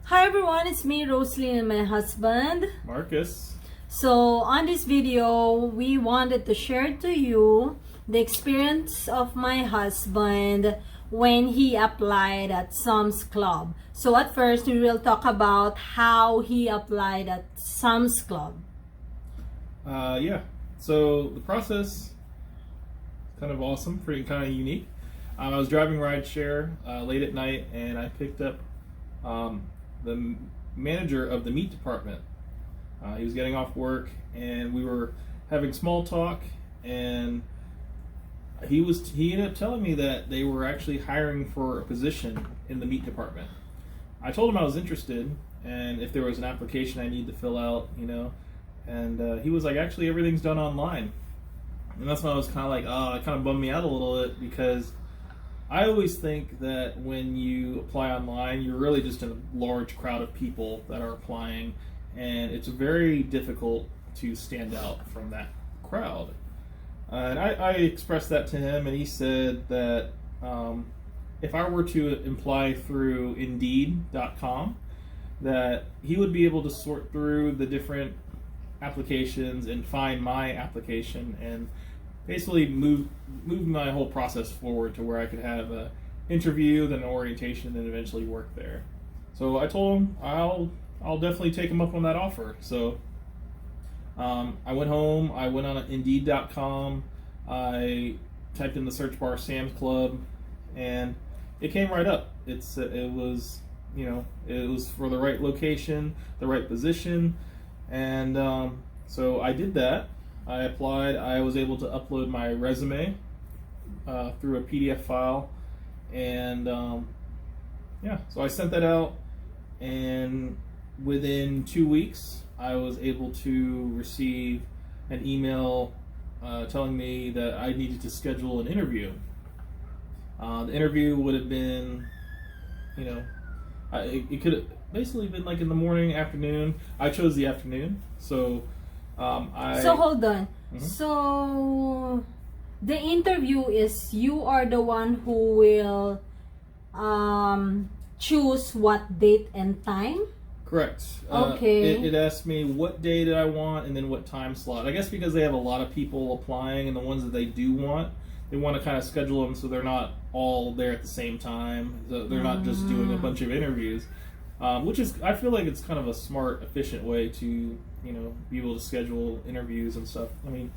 Hi everyone, it's me, Rosalie, and my husband, Marcus. So on this video, we wanted to share to you the experience of my husband when he applied at Sam's Club. So at first, we will talk about how he applied at Sam's Club. Yeah, so the process kind of awesome, pretty kind of unique. I was driving rideshare late at night, and I picked up the manager of the meat department. He was getting off work, and we were having small talk, and he ended up telling me that they were actually hiring for a position in the meat department. I told him I was interested, and if there was an application I need to fill out, and he was like, actually everything's done online. And that's when I was kind of like, oh, it kind of bummed me out a little bit, because I always think that when you apply online, you're really just in a large crowd of people that are applying, and it's very difficult to stand out from that crowd. And I expressed that to him, and he said that if I were to apply through Indeed.com, that he would be able to sort through the different applications and find my application and basically move my whole process forward to where I could have an interview, then an orientation, and eventually work there. So I told him I'll definitely take him up on that offer. So I went home, I went on Indeed.com, I typed in the search bar Sam's Club, and it came right up. It was for the right location, the right position, and so I did that. I applied. I was able to upload my resume through a PDF file, and so I sent that out, and within 2 weeks, I was able to receive an email telling me that I needed to schedule an interview. The interview would have been, it could have basically been like in the morning, afternoon. I chose the afternoon, so So hold on. Mm-hmm. So the interview is you are the one who will choose what date and time? Correct. Okay. It asked me what day did I want and then what time slot. I guess because they have a lot of people applying, and the ones that they do want, they want to kind of schedule them so they're not all there at the same time. So they're not just doing a bunch of interviews, which is, I feel like it's kind of a smart, efficient way to be able to schedule interviews and stuff. I mean,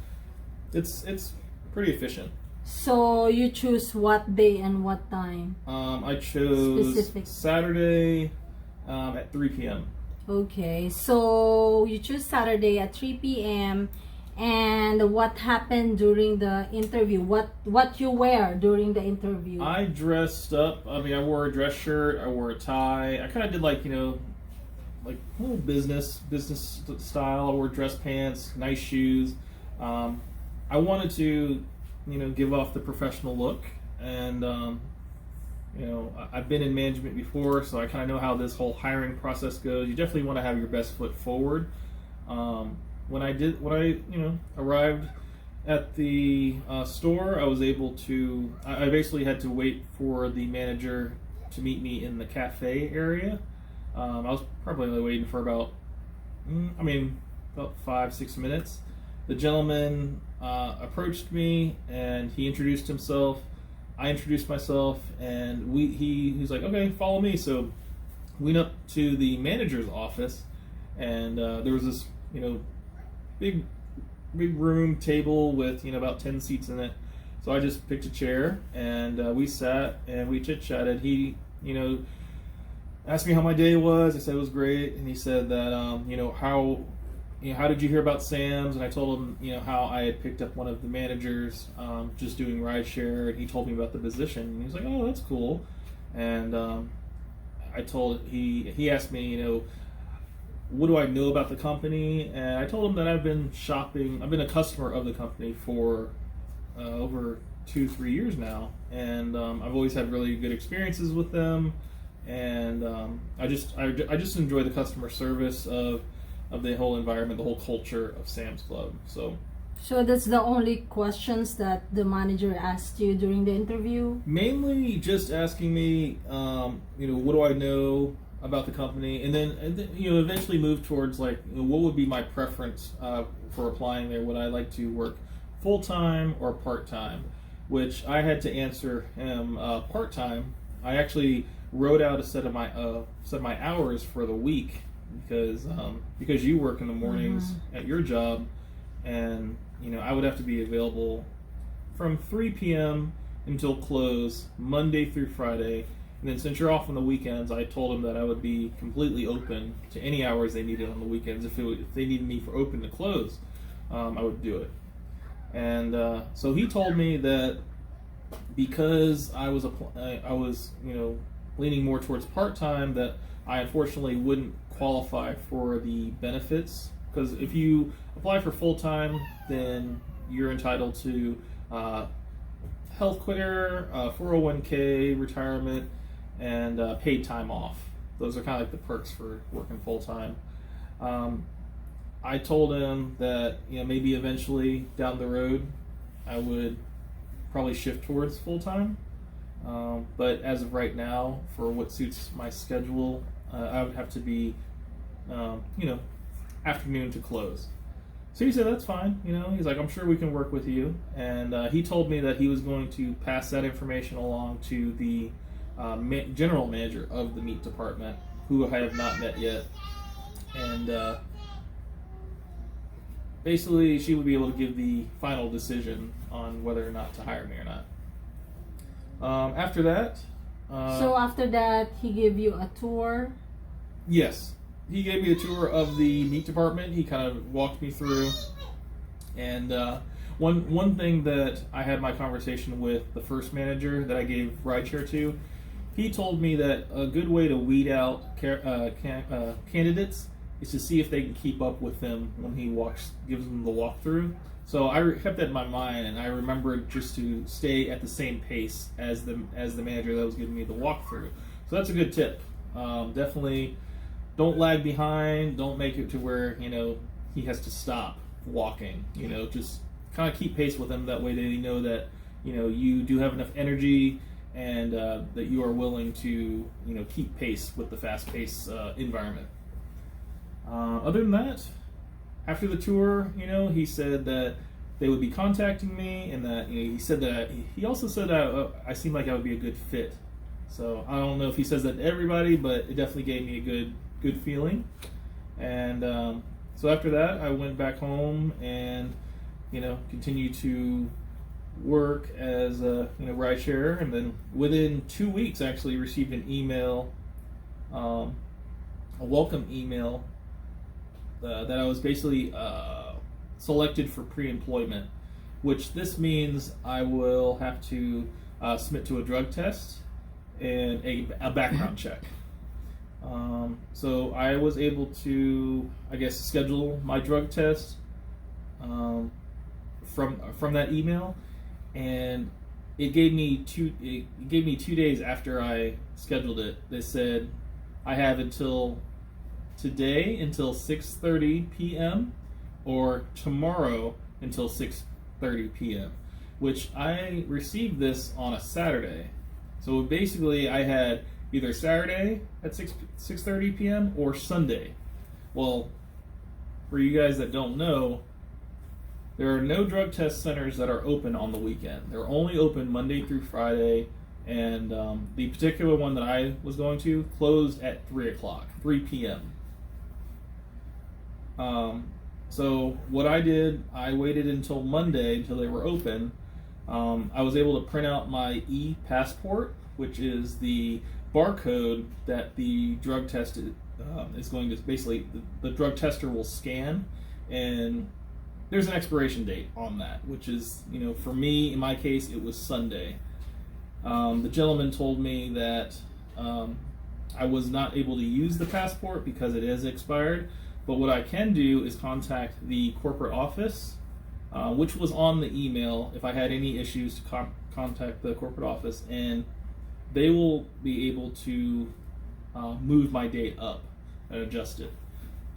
it's pretty efficient. So you choose what day and what time? I chose Saturday at 3 p.m. Okay, so you choose Saturday at 3 p.m. And what happened during the interview? What you wear during the interview? I dressed up. I mean, I wore a dress shirt. I wore a tie. I kind of did like a little business style. I wore dress pants, nice shoes. I wanted to, give off the professional look, and I've been in management before, so I kind of know how this whole hiring process goes. You definitely want to have your best foot forward. When I arrived at the store, I was able to. I basically had to wait for the manager to meet me in the cafe area. I was probably only waiting for about 5-6 minutes. The gentleman approached me, and he introduced himself. I introduced myself, and he's like, okay, follow me. So we went up to the manager's office, and there was this big room table with about 10 seats in it. So I just picked a chair, and we sat and we chit chatted. He asked me how my day was. I said it was great, and he said that how did you hear about Sam's? And I told him how I had picked up one of the managers just doing rideshare, and he told me about the position. And he was like, oh, that's cool. And he asked me what do I know about the company? And I told him that I've been a customer of the company for over 2-3 years now, and I've always had really good experiences with them, and I just enjoy the customer service of the whole environment, the whole culture of Sam's Club. So that's the only questions that the manager asked you during the interview? Mainly just asking me, what do I know about the company, and then eventually move towards like what would be my preference for applying there. Would I like to work full time or part time? Which I had to answer him part time. I actually wrote out a set of my hours for the week because you work in the mornings at your job, and I would have to be available from 3 p.m. until close Monday through Friday. And then since you're off on the weekends, I told him that I would be completely open to any hours they needed on the weekends. If they needed me for open to close, I would do it. And so he told me that because I was leaning more towards part-time, that I unfortunately wouldn't qualify for the benefits. Because if you apply for full-time, then you're entitled to health care, 401k, retirement, and paid time off. Those are kind of like the perks for working full-time. I told him that maybe eventually down the road I would probably shift towards full-time. But as of right now, for what suits my schedule, I would have to be, afternoon to close. So he said, that's fine. He's like, I'm sure we can work with you. And he told me that he was going to pass that information along to the general manager of the meat department, who I have not met yet. And basically, she would be able to give the final decision on whether or not to hire me or not. After that... so after that, he gave you a tour? Yes. He gave me a tour of the meat department. He kind of walked me through. And one thing that I had my conversation with the first manager that I gave rideshare to, he told me that a good way to weed out candidates is to see if they can keep up with him when he gives them the walkthrough. So I kept that in my mind, and I remembered just to stay at the same pace as the manager that was giving me the walkthrough. So that's a good tip. Definitely don't lag behind. Don't make it to where he has to stop walking. Just kind of keep pace with him. That way they know that you do have enough energy, and that you are willing to keep pace with the fast-paced environment. Other than that, after the tour, he said that they would be contacting me, and that he said that he also said that I seemed like I would be a good fit. So I don't know if he says that to everybody, but it definitely gave me a good feeling. And so after that, I went back home and continued to work as a rideshare, and then within 2 weeks, I actually received an email, a welcome email. That I was basically selected for pre-employment, which this means I will have to submit to a drug test and a background check. So I was able to, schedule my drug test from that email, and it gave me 2 days after I scheduled it. They said I have until today until 6:30 p.m. or tomorrow until 6:30 p.m., which I received this on a Saturday. So basically I had either Saturday at 6:30 p.m. or Sunday. Well, for you guys that don't know, there are no drug test centers that are open on the weekend. They're only open Monday through Friday, and the particular one that I was going to closed at 3 p.m. So what I did, I waited until Monday until they were open. I was able to print out my e-passport, which is the barcode that the drug test is going to basically, the drug tester will scan, and there's an expiration date on that, which is, for me, in my case, it was Sunday. The gentleman told me that I was not able to use the passport because it is expired, but what I can do is contact the corporate office, which was on the email, if I had any issues to contact the corporate office, and they will be able to move my date up and adjust it.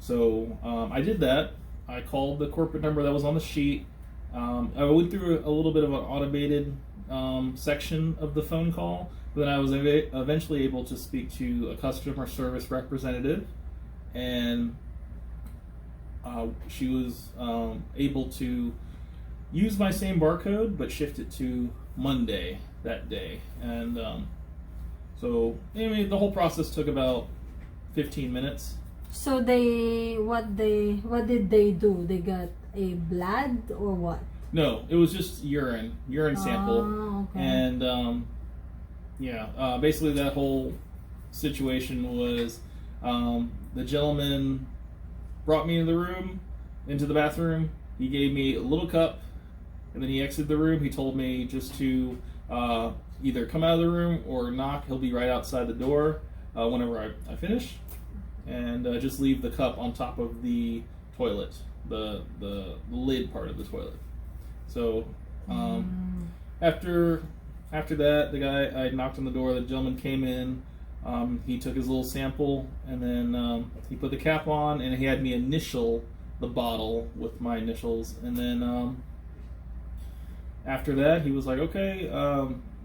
So I did that. I called the corporate number that was on the sheet. I went through a little bit of an automated section of the phone call. But then I was eventually able to speak to a customer service representative, and she was able to use my same barcode but shift it to Monday that day. And so anyway, the whole process took about 15 minutes. So what did they do? They got a blood or what? No, it was just urine sample. Oh, okay. And basically that whole situation was the gentleman brought me into the bathroom. He gave me a little cup, and then he exited the room. He told me just to either come out of the room or knock. He'll be right outside the door whenever I finish, and just leave the cup on top of the toilet, the lid part of the toilet. So after that, the guy, I knocked on the door. The gentleman came in. He took his little sample, and then he put the cap on, and he had me initial the bottle with my initials. And then after that, he was like, "Okay,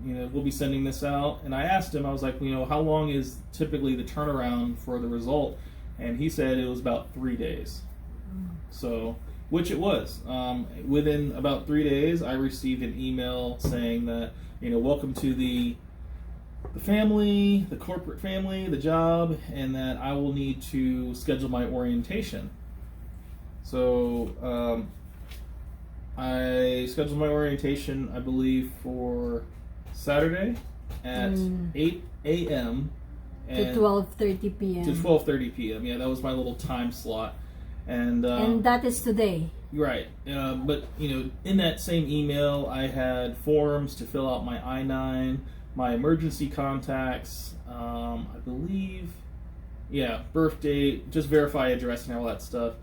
we'll be sending this out." And I asked him, I was like, how long is typically the turnaround for the result? And he said it was about 3 days. So, which it was. Within about 3 days, I received an email saying that, welcome to the family, the corporate family, the job, and that I will need to schedule my orientation. So I scheduled my orientation, I believe, for Saturday at 8 a.m. to 12:30 p.m. To 12:30 p.m. Yeah, that was my little time slot. And that is today. Right. But, in that same email, I had forms to fill out my I-9, my emergency contacts, I believe, birth date, just verify address and all that stuff.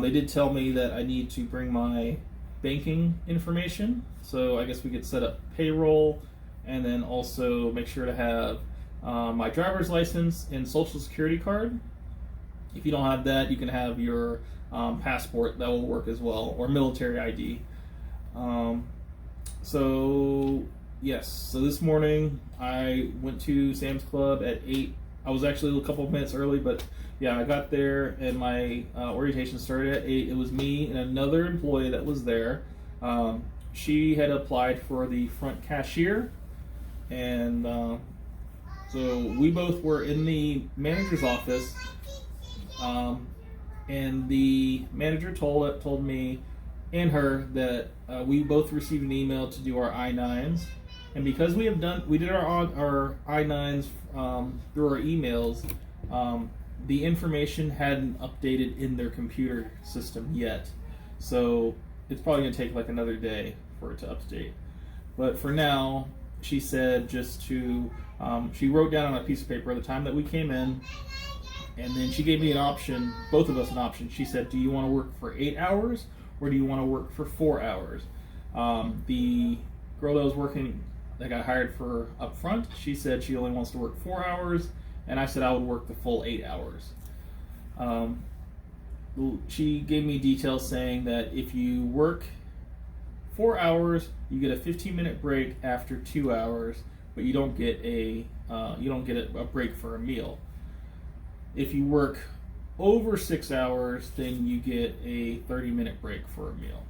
They did tell me that I need to bring my banking information, so I guess we could set up payroll, and then also make sure to have my driver's license and social security card. If you don't have that, you can have your passport. That will work as well, or military ID. So this morning I went to Sam's Club at 8. I was actually a couple of minutes early, but I got there, and my orientation started at 8. It was me and another employee that was there. She had applied for the front cashier, and so we both were in the manager's office. And the manager told me and her that we both received an email to do our I-9s, and because we did our I-9s through our emails, the information hadn't updated in their computer system yet, so it's probably going to take like another day for it to update. But for now, she said just to she wrote down on a piece of paper the time that we came in. And then she gave me an option, both of us an option. She said, do you want to work for 8 hours or do you want to work for 4 hours? The girl that was working, that got hired for up front, she said she only wants to work 4 hours, and I said I would work the full 8 hours. She gave me details saying that if you work 4 hours, you get a 15-minute break after 2 hours, but you don't get a break for a meal. If you work over 6 hours, then you get a 30-minute break for a meal.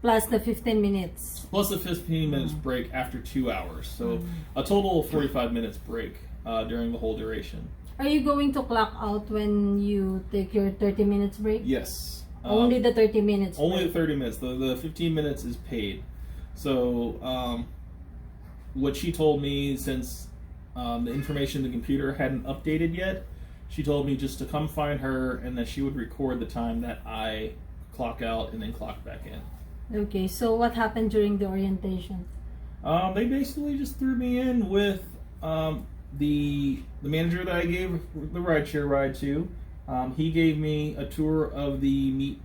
Plus the 15 minutes. Plus the 15 minutes break after 2 hours. So a total of 45 minutes break during the whole duration. Are you going to clock out when you take your 30 minutes break? Yes. Only the 30 minutes. Only the 30 minutes. The 15 minutes is paid. So what she told me, since the information in the computer hadn't updated yet, she told me just to come find her, and that she would record the time that I clock out and then clock back in. Okay, so what happened during the orientation? They basically just threw me in with the manager that I gave the rideshare ride to. He gave me a tour of the meat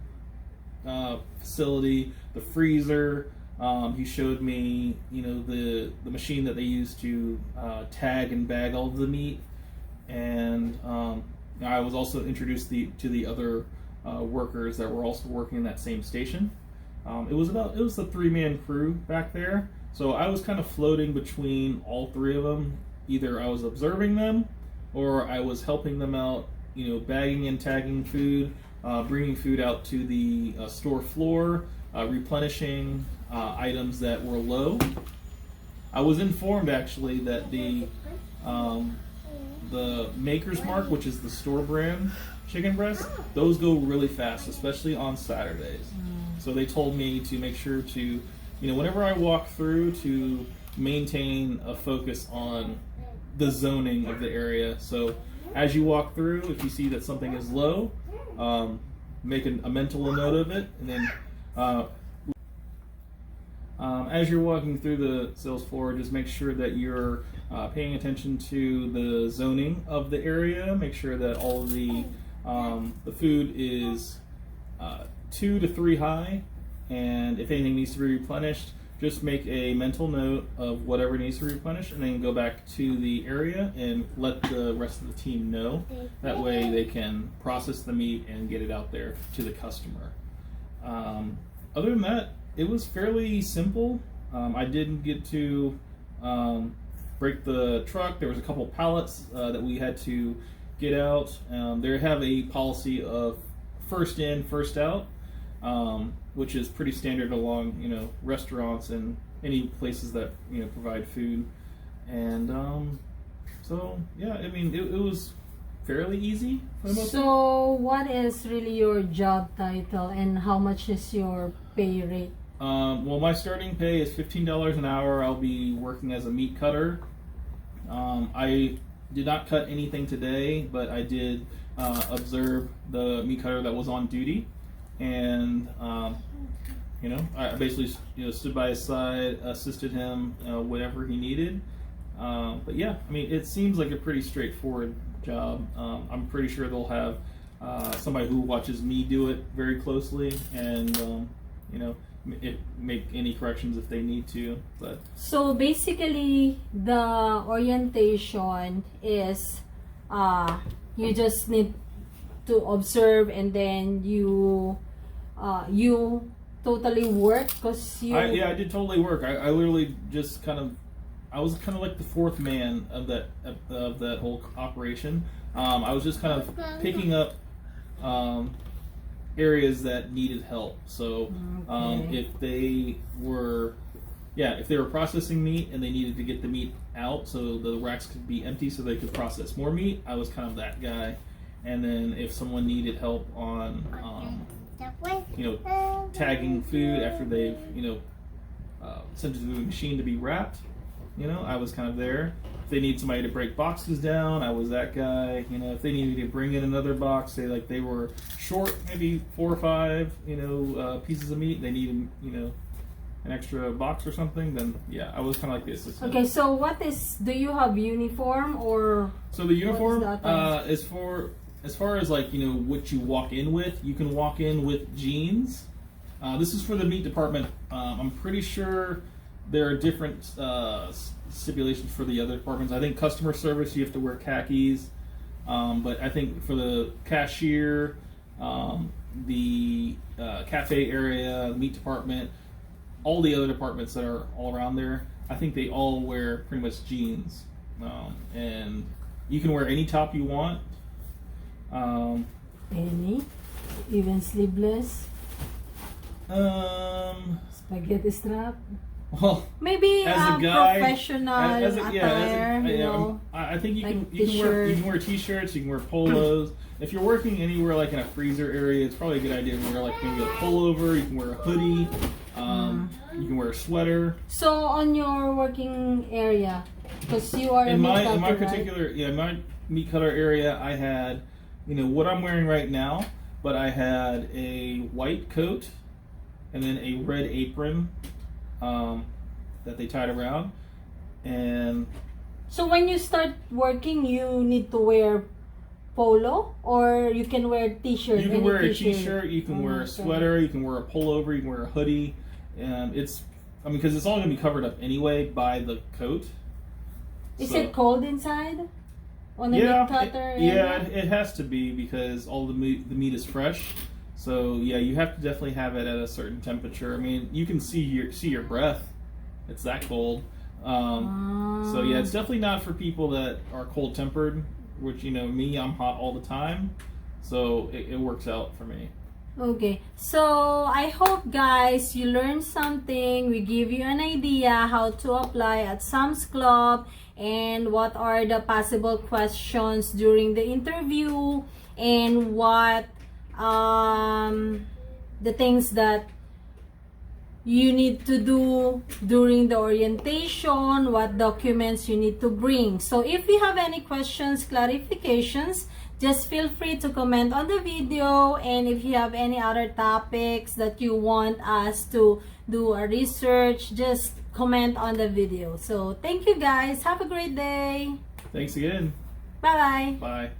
facility, the freezer. He showed me, the machine that they use to tag and bag all of the meat. And I was also introduced to the other workers that were also working in that same station. It was a 3-man crew back there, so I was kind of floating between all 3 of them. Either I was observing them, or I was helping them out, bagging and tagging food, bringing food out to the store floor, replenishing items that were low. I was informed actually that the Maker's Mark, which is the store brand chicken breast, those go really fast, especially on Saturdays. So they told me to make sure to, whenever I walk through, to maintain a focus on the zoning of the area. So as you walk through, if you see that something is low, make a mental note of it, and then as you're walking through the sales floor, just make sure that you're paying attention to the zoning of the area. Make sure that all of the food is 2 to 3 high, and if anything needs to be replenished, just make a mental note of whatever needs to be replenished, and then go back to the area and let the rest of the team know. That way they can process the meat and get it out there to the customer. Other than that, it was fairly simple. I didn't get to break the truck. There was a couple pallets that we had to get out. They have a policy of first in, first out, which is pretty standard along, restaurants and any places that, provide food. And so, yeah, I mean, it was fairly easy for the most part. So, what is really your job title and how much is your pay rate? Well, my starting pay is $15 an hour. I'll be working as a meat cutter. I did not cut anything today, but I did observe the meat cutter that was on duty, and I basically stood by his side, assisted him whatever he needed. But yeah, I mean, it seems like a pretty straightforward job. I'm pretty sure they'll have somebody who watches me do it very closely, and make any corrections if they need to. But so basically, the orientation is you just need to observe, and then you totally work because you. I did totally work. I literally just I was kind of like the 4th man of that whole operation. I was just kind of picking up areas that needed help. So if they were processing meat and they needed to get the meat out so the racks could be empty so they could process more meat, I was kind of that guy. And then if someone needed help on tagging food after they've sent it to the machine to be wrapped, I was kind of there. If they need somebody to break boxes down, I was that guy. If they needed to bring in another box, say like they were short maybe 4 or 5 pieces of meat, they needed an extra box or something, then yeah, I was kind of like the assistant. Okay, so do you have uniform or? So the uniform is as far as like what you walk in with. You can walk in with jeans. This is for the meat department. I'm pretty sure there are different stipulations for the other departments. I think customer service you have to wear khakis, but I think for the cashier, the cafe area, the meat department, all the other departments that are all around there, I think they all wear pretty much jeans, and you can wear any top you want. Any, even sleeveless. Spaghetti strap. Well, maybe as a guy, professional attire. I think you like can wear t-shirts, you can wear polos. If you're working anywhere like in a freezer area, it's probably a good idea to wear like maybe a pullover. You can wear a hoodie. You can wear a sweater. So on your working area, because you are in my particular my meat cutter area, I had what I'm wearing right now, but I had a white coat and then a red apron that they tied around. And so when you start working, you need to wear polo, or you can wear t-shirt. You can wear a t-shirt, you can wear a sweater, you can wear a pullover, you can wear a hoodie, and because it's all going to be covered up anyway by the coat. Is it cold inside? On the meat cutter? It has to be, because all the meat is fresh. So yeah, you have to definitely have it at a certain temperature. I mean, you can see your breath. It's that cold. So yeah, it's definitely not for people that are cold tempered. Which, you know, me, I'm hot all the time, so it works out for me. Okay, so I hope guys you learned something. We give you an idea how to apply at Sam's Club and what are the possible questions during the interview and what the things that you need to do during the orientation, what documents you need to bring. So if you have any questions, clarifications, just feel free to comment on the video, and if you have any other topics that you want us to do a research, just comment on the video. So thank you guys. Have a great day. Thanks again. Bye-bye. Bye.